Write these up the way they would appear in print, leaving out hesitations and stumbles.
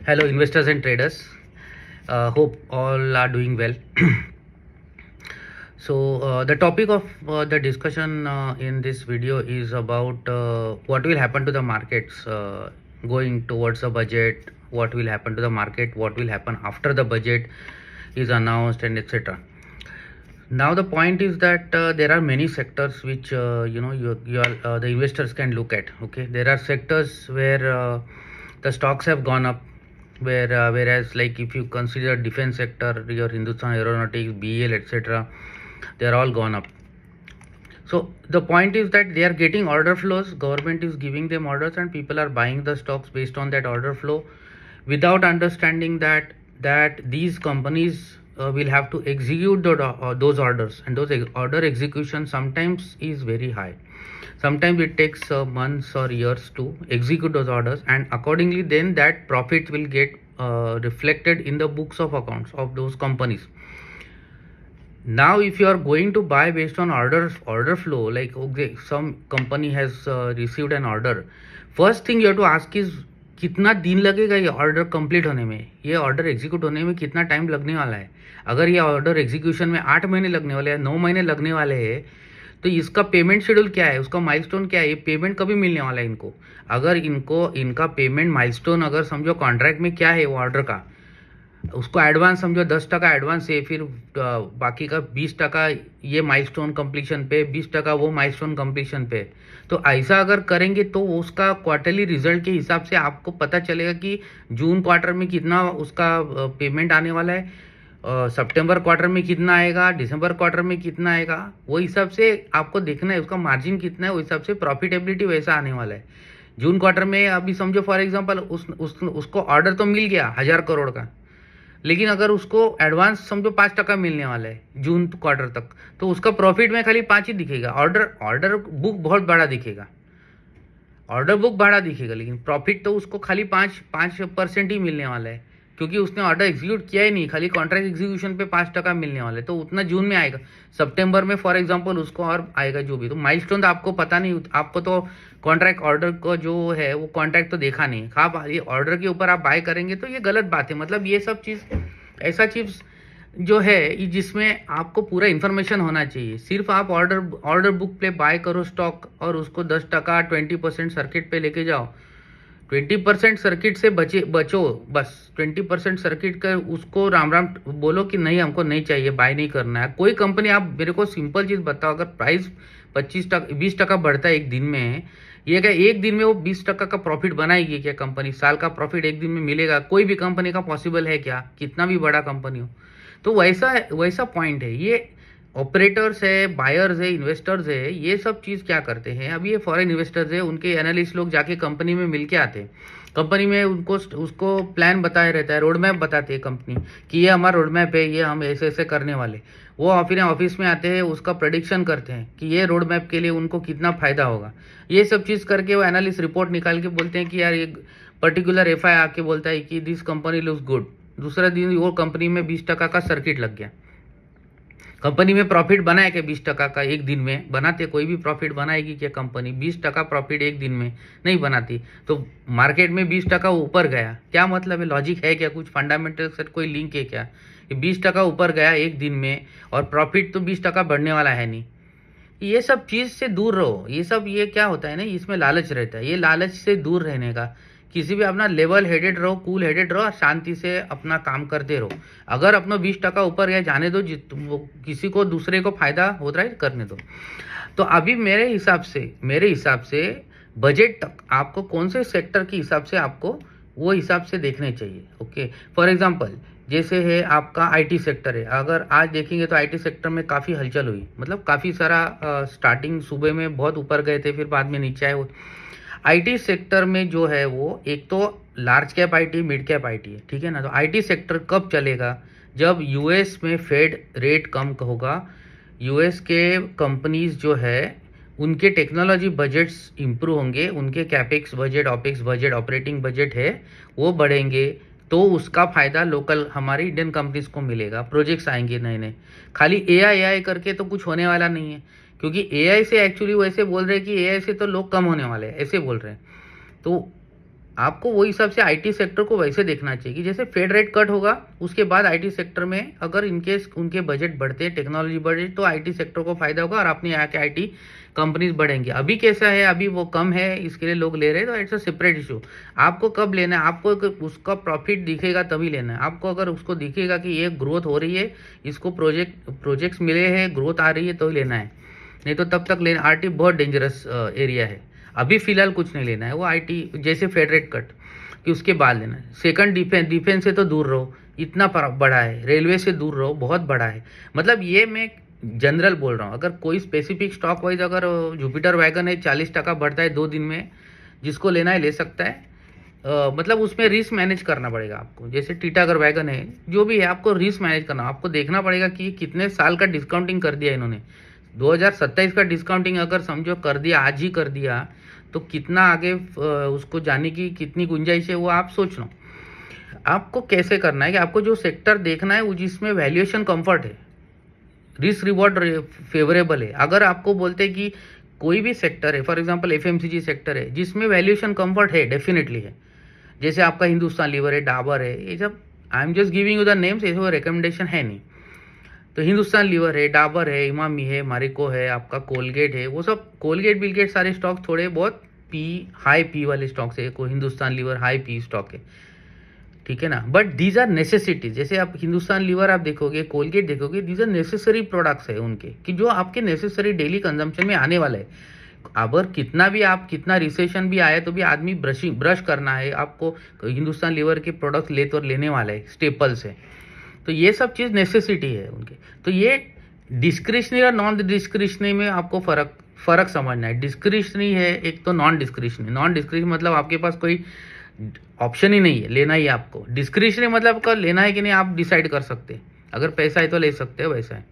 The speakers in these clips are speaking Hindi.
Hello, investors and traders. Hope all are doing well. So, the topic of the discussion in this video is about what will happen to the markets going towards the budget, what will happen to the market, what will happen after the budget is announced, and etc. Now, the point is that there are many sectors which the investors can look at. Okay, there are sectors where the stocks have gone up, whereas like if you consider defense sector, your Hindustan Aeronautics, BEL, etc., they are all gone up. So the point is that they are getting order flows. Government is giving them orders, and people are buying the stocks based on that order flow, without understanding that these companies will have to execute those orders, and those order execution sometimes is very high. Sometimes it takes months or years to execute those orders, and accordingly then that profit will get reflected in the books of accounts of those companies. Now if you are going to buy based on order flow, like okay, some company has received an order, first thing you have to ask is कितना दिन लगेगा ये ऑर्डर कंप्लीट होने में, ये ऑर्डर एग्जीक्यूट होने में कितना टाइम लगने वाला है. अगर ये ऑर्डर एग्जीक्यूशन में 8 महीने लगने वाले हैं, 9 महीने लगने वाले हैं, तो इसका पेमेंट शेड्यूल क्या है, उसका माइलस्टोन क्या है, ये पेमेंट कभी मिलने वाला है इनको. अगर इनका पेमेंट माइलस्टोन अगर समझो कॉन्ट्रैक्ट में क्या है वो ऑर्डर का, उसको एडवांस समझो 10% एडवांस है, फिर बाकी का 20% ये माइलस्टोन कंप्लीशन पे, 20% वो माइलस्टोन कंप्लीशन पे. तो ऐसा अगर करेंगे तो उसका क्वार्टरली रिजल्ट के हिसाब से आपको पता चलेगा कि जून क्वार्टर में कितना उसका पेमेंट आने वाला है, सितंबर क्वार्टर में कितना आएगा, दिसंबर क्वार्टर में कितना आएगा. वो हिसाब से आपको देखना है उसका मार्जिन कितना है, वो हिसाब से प्रॉफिटेबिलिटी वैसा आने वाला है. जून क्वार्टर में अभी समझो फॉर एग्जांपल उसको ऑर्डर तो मिल गया 1000 करोड़ का, लेकिन अगर उसको एडवांस समझो 5% मिलने वाला है जून क्वार्टर तक, तो उसका प्रॉफिट में खाली 5 ही दिखेगा. ऑर्डर बुक बहुत बड़ा दिखेगा, ऑर्डर बुक बड़ा दिखेगा, लेकिन प्रॉफिट तो उसको खाली 5% ही मिलने वाला है, क्योंकि उसने ऑर्डर एग्जीक्यूट किया ही नहीं, खाली कॉन्ट्रैक्ट एग्जीक्यूशन पे 5% मिलने वाला है. तो उतना जून में आएगा, सितंबर में फॉर एग्जांपल उसको और आएगा जो भी. तो माइलस्टोन तो आपको पता नहीं, आपको तो कॉन्ट्रैक्ट ऑर्डर को जो है वो कॉन्ट्रैक्ट तो देखा नहीं. आप ये ऑर्डर के ऊपर आप बाय करेंगे तो ये गलत बात है. मतलब ये सब चीज़ ऐसा चीज़ जो है जिसमें आपको पूरा इन्फॉर्मेशन होना चाहिए. सिर्फ आप ऑर्डर बुक पे बाय करो स्टॉक और उसको 10% 20% सर्किट पे लेके जाओ. 20% सर्किट से बचो बस. 20% सर्किट का उसको राम राम बोलो कि नहीं हमको नहीं चाहिए, बाय नहीं करना है. कोई कंपनी आप मेरे को सिंपल चीज़ बताओ, अगर प्राइस 20% बढ़ता है एक दिन में, ये क्या एक दिन में वो 20% का प्रॉफिट बनाएगी क्या कंपनी? साल का प्रॉफिट एक दिन में मिलेगा? कोई भी कंपनी का पॉसिबल है क्या, कितना भी बड़ा कंपनी हो. तो वैसा पॉइंट है. ये ऑपरेटर्स है, बायर्स है, इन्वेस्टर्स है, ये सब चीज़ क्या करते हैं. अब ये फॉरेन इन्वेस्टर्स है, उनके एनालिस्ट लोग जाके कंपनी में मिल के आते हैं. कंपनी में उसको प्लान बताया रहता है, रोड मैप बताते हैं कंपनी कि ये हमारा रोड मैप है, ये हम ऐसे ऐसे करने वाले. वो ऑफिस में आते हैं, उसका प्रेडिक्शन करते हैं कि ये रोड मैप के लिए उनको कितना फ़ायदा होगा. ये सब चीज़ करके वो एनालिस्ट रिपोर्ट निकाल के बोलते हैं कि यार ये पर्टिकुलर एफआई आके बोलता है कि दिस कंपनी लुक्स गुड. दूसरा दिन वो कंपनी में 20% का सर्किट लग गया. कंपनी में प्रॉफिट बनाया क्या 20% का एक दिन में? बनाते कोई भी प्रॉफिट बनाएगी क्या कंपनी? 20% प्रॉफिट एक दिन में नहीं बनाती. तो मार्केट में 20% ऊपर गया, क्या मतलब है? लॉजिक है क्या? कुछ फंडामेंटल से कोई लिंक है क्या? 20% ऊपर गया एक दिन में और प्रॉफिट तो 20% बढ़ने वाला है नहीं. ये सब चीज़ से दूर रहो. ये क्या होता है ना, इसमें लालच रहता है. ये लालच से दूर रहने का, किसी भी अपना लेवल हेडेड रहो, कूल हेडेड रहो, शांति से अपना काम करते रहो. अगर अपना 20% ऊपर गया जाने दो, किसी को दूसरे को फायदा हो रहा है करने दो. तो अभी मेरे हिसाब से बजट तक आपको कौन से सेक्टर के हिसाब से आपको वो हिसाब से देखने चाहिए. ओके, फॉर एग्जांपल जैसे है आपका आईटी सेक्टर है. अगर आज देखेंगे तो आईटी सेक्टर में काफ़ी हलचल हुई, मतलब काफ़ी सारा स्टार्टिंग सुबह में बहुत ऊपर गए थे, फिर बाद में नीचे आए. आईटी सेक्टर में जो है वो एक तो large cap IT, mid cap IT है, ठीक है ना. तो आईटी सेक्टर कब चलेगा? जब यूएस में फेड रेट कम होगा, यूएस के कंपनीज जो है उनके टेक्नोलॉजी बजट्स इंप्रूव होंगे, उनके capex budget, opex budget, operating budget है वो बढ़ेंगे, तो उसका फ़ायदा लोकल हमारी इंडियन कंपनीज को मिलेगा. प्रोजेक्ट्स आएंगे नए नए. खाली एआई करके तो कुछ होने वाला नहीं है, क्योंकि एआई से एक्चुअली वैसे बोल रहे हैं कि एआई से तो लोग कम होने वाले हैं, ऐसे बोल रहे हैं. तो आपको वो हिसाब से आईटी सेक्टर को वैसे देखना चाहिए कि जैसे फेड रेट कट होगा उसके बाद आईटी सेक्टर में अगर इनकेस उनके बजट बढ़ते हैं, टेक्नोलॉजी बढ़े, तो आईटी सेक्टर को फायदा होगा और अपने यहाँ के आईटी कंपनीज बढ़ेंगे। अभी कैसा है, अभी वो कम है, इसके लिए लोग ले रहे हैं, तो इट्स अ सेपरेट इशू। आपको कब लेना है, आपको उसका प्रॉफिट दिखेगा तभी लेना है। आपको अगर उसको दिखेगा कि ये ग्रोथ हो रही है, इसको प्रोजेक्ट्स मिले हैं, ग्रोथ आ रही है, तो लेना है, नहीं तो तब तक लेना। आईटी बहुत डेंजरस एरिया है, अभी फिलहाल कुछ नहीं लेना है। वो आईटी जैसे फेड रेट कट कि उसके बाद लेना है। सेकंड, डिफेंस से तो दूर रहो, इतना बड़ा है। रेलवे से दूर रहो, बहुत बड़ा है। मतलब ये मैं जनरल बोल रहा हूँ। अगर कोई स्पेसिफिक स्टॉक वाइज अगर जुपिटर वैगन है 40% बढ़ता है 2 दिन में, जिसको लेना है ले सकता है। मतलब उसमें रिस्क मैनेज करना पड़ेगा आपको। जैसे टीटागर वैगन है, जो भी है, आपको रिस्क मैनेज करना, आपको देखना पड़ेगा कि कितने साल का डिस्काउंटिंग कर दिया इन्होंने। 2027 का डिस्काउंटिंग अगर समझो कर दिया, आज ही कर दिया, तो कितना आगे उसको जाने की कितनी गुंजाइश है, वो आप सोच लो। आपको कैसे करना है कि आपको जो सेक्टर देखना है वो जिसमें वैल्यूएशन कंफर्ट है, रिस्क रिवॉर्ड फेवरेबल है। अगर आपको बोलते हैं कि कोई भी सेक्टर है, फॉर एग्जांपल एफएमसीजी सेक्टर है जिसमें वैल्यूएशन कंफर्ट है, डेफिनेटली है। जैसे आपका हिंदुस्तान लीवर है, डाबर है, ये सब I am just giving you the names, ऐसे वो रिकमेंडेशन है नहीं। तो हिंदुस्तान लीवर है, डाबर है, इमामी है, मारिको है, आपका कोलगेट है, वो सब कोलगेट बिलगेट सारे स्टॉक थोड़े बहुत हाई पी वाले स्टॉक्स है। को Hindustan Lever high P stock है, ठीक है ना। But these are necessities. जैसे आप हिंदुस्तान लीवर आप देखोगे, कोलगेट देखोगे, दीज आर नेसेसरी प्रोडक्ट्स है उनके, कि जो आपके नेसेसरी डेली कंजम्पशन में आने वाला है। अगर कितना रिसेशन भी आए तो भी आदमी ब्रश करना है आपको, हिंदुस्तान लीवर के प्रोडक्ट्स लेने वाला है, स्टेपल्स है। तो ये सब चीज़ नेसेसिटी है उनके। तो ये डिस्क्रिशनरी और नॉन डिस्क्रिशनरी में आपको फ़र्क समझना है। डिस्क्रिशनरी है एक, तो नॉन डिस्क्रिशनरी मतलब आपके पास कोई ऑप्शन ही नहीं है, लेना ही आपको। डिस्क्रिशनरी मतलब का लेना है कि नहीं आप डिसाइड कर सकते हैं, अगर पैसा है तो ले सकते हो, वैसा है।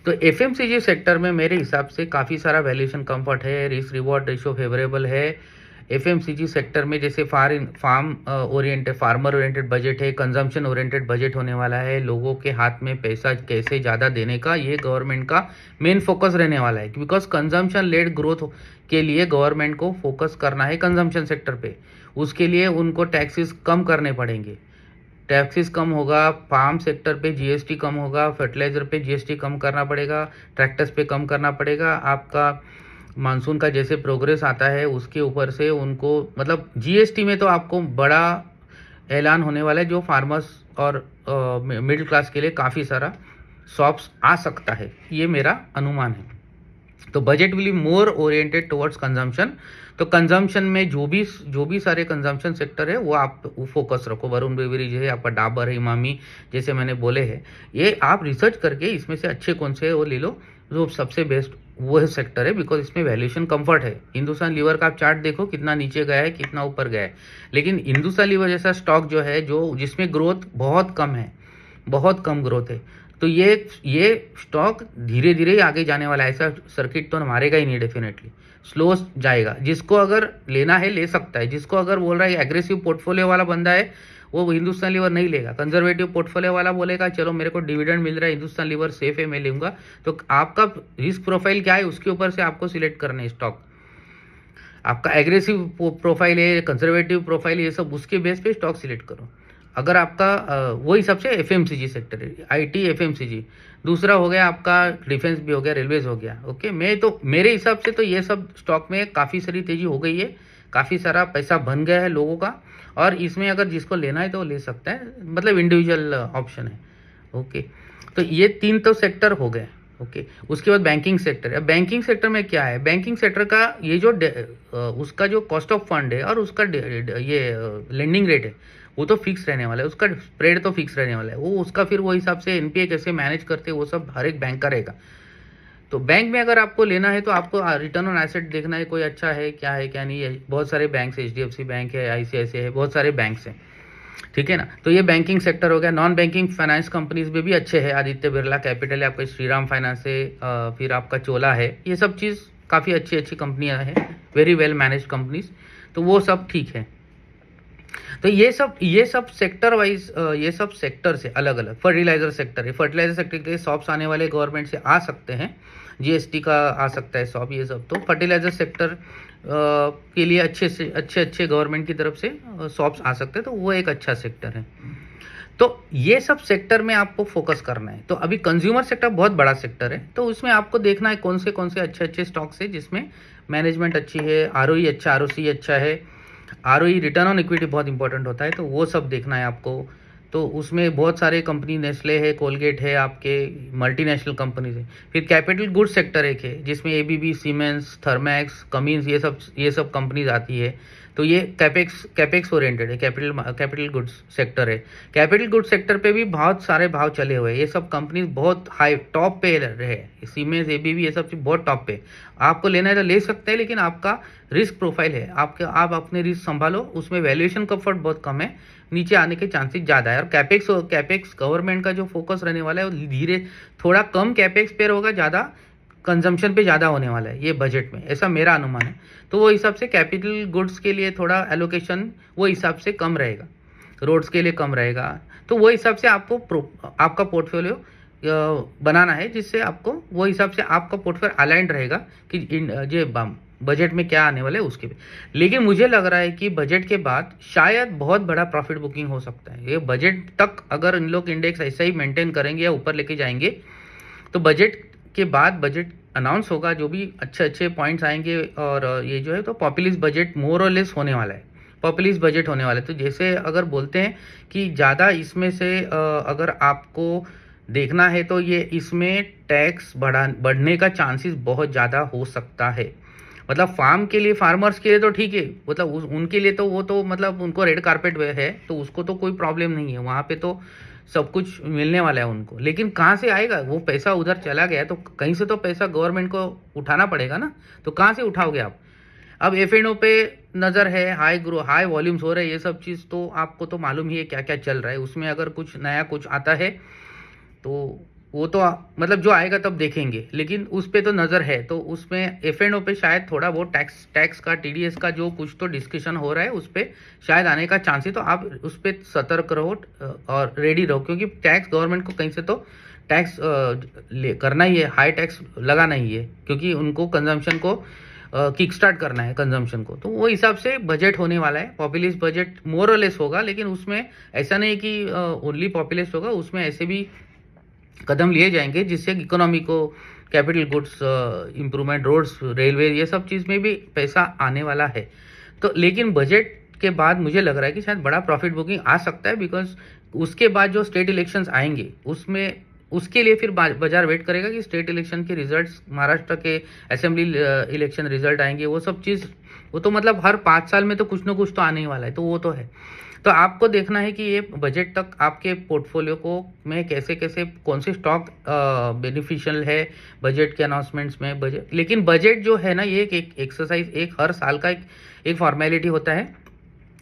तो एफएमसीजी सेक्टर में मेरे हिसाब से काफ़ी सारा वैल्यूएशन कंफर्ट है, रिस्क रिवॉर्ड रेशियो फेवरेबल है। एफएमसीजी सेक्टर में जैसे फार्मर ओरिएंटेड बजट है, कंजम्पशन ओरिएंटेड बजट होने वाला है। लोगों के हाथ में पैसा कैसे ज़्यादा देने का, ये गवर्नमेंट का मेन फोकस रहने वाला है। बिकॉज कंजम्पशन लेड ग्रोथ के लिए गवर्नमेंट को फोकस करना है कंजम्पशन सेक्टर पे। उसके लिए उनको टैक्सेस कम करने पड़ेंगे। टैक्सेस कम होगा, फार्म सेक्टर पे जीएसटी कम होगा, फर्टिलाइज़र पे जीएसटी कम करना पड़ेगा, ट्रैक्टर्स पे कम करना पड़ेगा। आपका मानसून का जैसे प्रोग्रेस आता है उसके ऊपर से उनको, मतलब जीएसटी में तो आपको बड़ा ऐलान होने वाला है, जो फार्मर्स और मिडिल क्लास के लिए काफ़ी सारा सॉफ्ट आ सकता है, ये मेरा अनुमान है। तो budget will be more oriented towards consumption. तो कंजम्पशन में जो भी सारे कंजम्पशन सेक्टर है वो आप फोकस रखो। वरुण बेवरेज है, आपका डाबर है, इमामी, जैसे मैंने बोले हैं, ये आप रिसर्च करके इसमें से अच्छे कौन से है वो ले लो, जो सबसे बेस्ट वो है सेक्टर है। बिकॉज इसमें वैल्यूएशन कंफर्ट है। हिंदुस्तान लीवर का आप चार्ट देखो, कितना नीचे गया है, कितना ऊपर गया है। लेकिन हिंदुस्तान लीवर जैसा स्टॉक जो है, जिसमें ग्रोथ बहुत कम है, बहुत कम ग्रोथ है, तो ये स्टॉक धीरे धीरे ही आगे जाने वाला है। ऐसा सर्किट तो मारेगा ही नहीं, डेफिनेटली स्लो जाएगा। जिसको अगर लेना है ले सकता है। जिसको अगर बोल रहा है एग्रेसिव पोर्टफोलियो वाला बंदा है, वो हिंदुस्तान लीवर नहीं लेगा। कंजर्वेटिव पोर्टफोलियो वाला बोलेगा चलो मेरे को डिविडेंड मिल रहा है, हिंदुस्तान लीवर सेफ है, मैं लूँगा। तो आपका रिस्क प्रोफाइल क्या है, उसके ऊपर से आपको सिलेक्ट करना है स्टॉक। आपका एग्रेसिव प्रोफाइल है, कंजर्वेटिव प्रोफाइल, ये सब उसके बेस पे स्टॉक सिलेक्ट करो। अगर आपका वो हिसाब से एफएमसीजी सेक्टर है, आईटी एफएमसीजी। दूसरा हो गया आपका डिफेंस भी हो गया, रेलवेज हो गया। ओके, मेरे हिसाब से तो ये सब स्टॉक में काफ़ी सारी तेजी हो गई है, काफ़ी सारा पैसा बन गया है लोगों का। और इसमें अगर जिसको लेना है तो ले सकता है, मतलब इंडिविजुअल ऑप्शन है। ओके, तो ये 3 तो सेक्टर हो गए। ओके, उसके बाद बैंकिंग सेक्टर है। बैंकिंग सेक्टर में क्या है, बैंकिंग सेक्टर का ये जो उसका जो कॉस्ट ऑफ फंड है और उसका ये लेंडिंग रेट है, वो तो फिक्स रहने वाला है। उसका स्प्रेड तो फिक्स रहने वाला है। वो उसका फिर वो हिसाब से एनपीए कैसे मैनेज करते हैं वो सब हर एक बैंक का रहेगा। तो बैंक में अगर आपको लेना है तो आपको रिटर्न ऑन एसेट देखना है, कोई अच्छा है क्या है क्या नहीं है। बहुत सारे बैंक है, एचडीएफसी बैंक है, आईसीआईसीआई है, बहुत सारे बैंक्स हैं, ठीक है ना। तो ये बैंकिंग सेक्टर हो गया। नॉन बैंकिंग फाइनेंस कंपनीज में भी अच्छे हैं, आदित्य बिरला कैपिटल है, आपका श्रीराम फाइनेंस है, फिर आपका चोला है। ये सब चीज़ काफ़ी अच्छी अच्छी कंपनियां हैं, वेरी वेल मैनेज्ड कंपनीज। तो वो सब ठीक है। तो ये सब सेक्टर वाइज, ये सब सेक्टर से अलग अलग। फर्टिलाइजर सेक्टर है, फर्टिलाइजर सेक्टर के शॉप्स आने वाले गवर्नमेंट से आ सकते हैं, जीएसटी का आ सकता है शॉप, ये सब। तो फर्टिलाइजर सेक्टर के लिए अच्छे गवर्नमेंट की तरफ से शॉप्स आ सकते हैं, तो वो एक अच्छा सेक्टर है। तो ये सब सेक्टर में आपको फोकस करना है। तो अभी कंज्यूमर सेक्टर बहुत बड़ा सेक्टर है, तो उसमें आपको देखना है कौन से अच्छे स्टॉक्स है जिसमें मैनेजमेंट अच्छी है, आरओई अच्छा, आरओसी अच्छा है, आरओई रिटर्न ऑन इक्विटी बहुत इंपॉर्टेंट होता है, तो वो सब देखना है आपको। तो उसमें बहुत सारे कंपनी, नेस्ले है, कोलगेट है, आपके मल्टीनेशनल कंपनीज है। फिर कैपिटल गुड्स सेक्टर एक है जिसमें एबीबी, सीमेंस, थर्मैक्स, कमिंस, ये सब कंपनीज आती है। तो ये कैपेक्स ओरिएंटेड है, कैपिटल गुड्स सेक्टर है। कैपिटल गुड्स सेक्टर पे भी बहुत सारे भाव चले हुए हैं। ये सब कंपनीज बहुत हाई टॉप पे रहे, सीमेंस, एबीबी, ये सब चीज़ बहुत टॉप पे। आपको लेना है तो ले सकते हैं, लेकिन आपका रिस्क प्रोफाइल है, आप अपने रिस्क संभालो। उसमें वैल्यूएशन कंफर्ट बहुत कम है, नीचे आने के चांसेस ज़्यादा है। और कैपेक्स गवर्नमेंट का जो फोकस रहने वाला है वो धीरे, थोड़ा कम कैपेक्स पे होगा, ज़्यादा कंजम्पशन पे ज़्यादा होने वाला है ये बजट में, ऐसा मेरा अनुमान है। तो वो हिसाब से कैपिटल गुड्स के लिए थोड़ा एलोकेशन वो हिसाब से कम रहेगा, रोड्स के लिए कम रहेगा। तो वो हिसाब से आपका पोर्टफोलियो बनाना है, जिससे आपको वो हिसाब से आपका पोर्टफोलियो अलाइंड रहेगा कि जो बजट में क्या आने वाला है उसके भी। लेकिन मुझे लग रहा है कि बजट के बाद शायद बहुत बड़ा प्रॉफिट बुकिंग हो सकता है। ये बजट तक अगर इन लोग इंडेक्स ऐसा ही मेंटेन करेंगे या ऊपर लेके जाएंगे, तो बजट के बाद बजट अनाउंस होगा, जो भी अच्छे पॉइंट्स आएंगे, और ये जो है तो पॉपुलिस्ट बजट मोर और लेस होने वाला है, पॉपुलिस्ट बजट होने वाला है। तो जैसे अगर बोलते हैं कि ज़्यादा इसमें से अगर आपको देखना है तो ये इसमें टैक्स बढ़ने का चांसेस बहुत ज़्यादा हो सकता है। मतलब फार्मर्स के लिए तो ठीक है, मतलब उनके लिए तो वो तो मतलब उनको रेड कारपेट है, तो उसको तो कोई प्रॉब्लम नहीं है, वहाँ पे तो सब कुछ मिलने वाला है उनको। लेकिन कहाँ से आएगा वो पैसा? उधर चला गया तो कहीं से तो पैसा गवर्नमेंट को उठाना पड़ेगा ना, तो कहाँ से उठाओगे आप? अब F&O पे नज़र है, हाई वॉल्यूम्स हो रहे हैं, ये सब चीज़ तो आपको तो मालूम ही है क्या क्या चल रहा है। उसमें अगर कुछ नया कुछ आता है तो वो तो मतलब जो आएगा तब देखेंगे, लेकिन उस पे तो नज़र है। तो उसमें F&O पे शायद थोड़ा बहुत टैक्स का, TDS का जो कुछ तो डिस्कशन हो रहा है उस पर शायद आने का चांस है। तो आप उस पर सतर्क रहो और रेडी रहो, क्योंकि टैक्स गवर्नमेंट को कहीं से तो टैक्स करना ही है, हाई टैक्स लगाना ही है, क्योंकि उनको कंजम्पशन को किक स्टार्ट करना है, कंजम्पशन को। तो वो हिसाब से बजट होने वाला है, पॉपुलिस्ट बजट मोर और लेस होगा। लेकिन उसमें ऐसा नहीं कि ओनली पॉपुलिस्ट होगा, उसमें ऐसे भी कदम लिए जाएंगे जिससे इकोनॉमी को, capital goods improvement, roads, railway, ये सब चीज़ में भी पैसा आने वाला है। तो लेकिन बजट के बाद मुझे लग रहा है कि शायद बड़ा प्रॉफिट बुकिंग आ सकता है, बिकॉज उसके बाद जो स्टेट इलेक्शंस आएंगे उसमें, उसके लिए फिर बाजार वेट करेगा कि स्टेट इलेक्शन के रिजल्ट्स, महाराष्ट्र के असेंबली इलेक्शन रिजल्ट आएंगे, वो सब चीज़, वो तो मतलब हर 5 साल में तो कुछ ना कुछ तो आने ही वाला है, तो वो तो है। तो आपको देखना है कि ये बजट तक आपके पोर्टफोलियो को में कैसे कौन से स्टॉक बेनिफिशियल है बजट के अनाउंसमेंट्स में। बजट, लेकिन बजट जो है ना, ये एक एक्सरसाइज, एक हर साल का एक फॉर्मेलिटी होता है।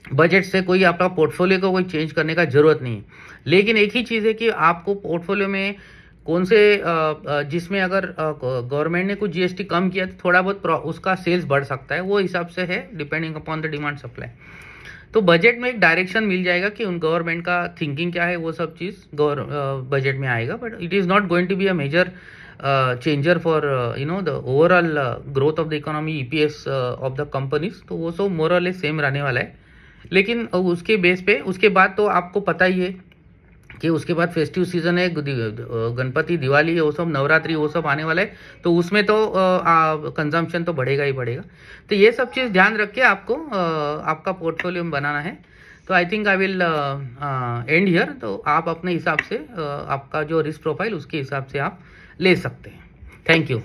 बजट से कोई आपका पोर्टफोलियो को कोई चेंज करने का ज़रूरत नहीं है। लेकिन एक ही चीज़ है कि आपको पोर्टफोलियो में कौन से जिसमें अगर गवर्नमेंट ने कुछ GST कम किया तो थोड़ा बहुत उसका सेल्स बढ़ सकता है, वो हिसाब से है, depending upon the demand supply. तो बजट में एक डायरेक्शन मिल जाएगा कि उन गवर्नमेंट का थिंकिंग क्या है, वो सब चीज़ बजट में आएगा। But it is not going to be a major changer for the overall growth of the economy, EPS of the companies. तो वो सब मोर और लेस सेम रहने वाला है। लेकिन उसके बेस पे उसके बाद तो आपको पता ही है कि उसके बाद फेस्टिव सीजन है, गणपति, दिवाली, वो सब, नवरात्रि, वो सब आने वाला है। तो उसमें तो कंजम्पशन तो बढ़ेगा ही बढ़ेगा। तो ये सब चीज़ ध्यान रख के आपको आपका पोर्टफोलियो बनाना है। तो I think I will and here. तो आप अपने हिसाब से आपका जो रिस्क प्रोफाइल, उसके हिसाब से आप ले सकते हैं। Thank you.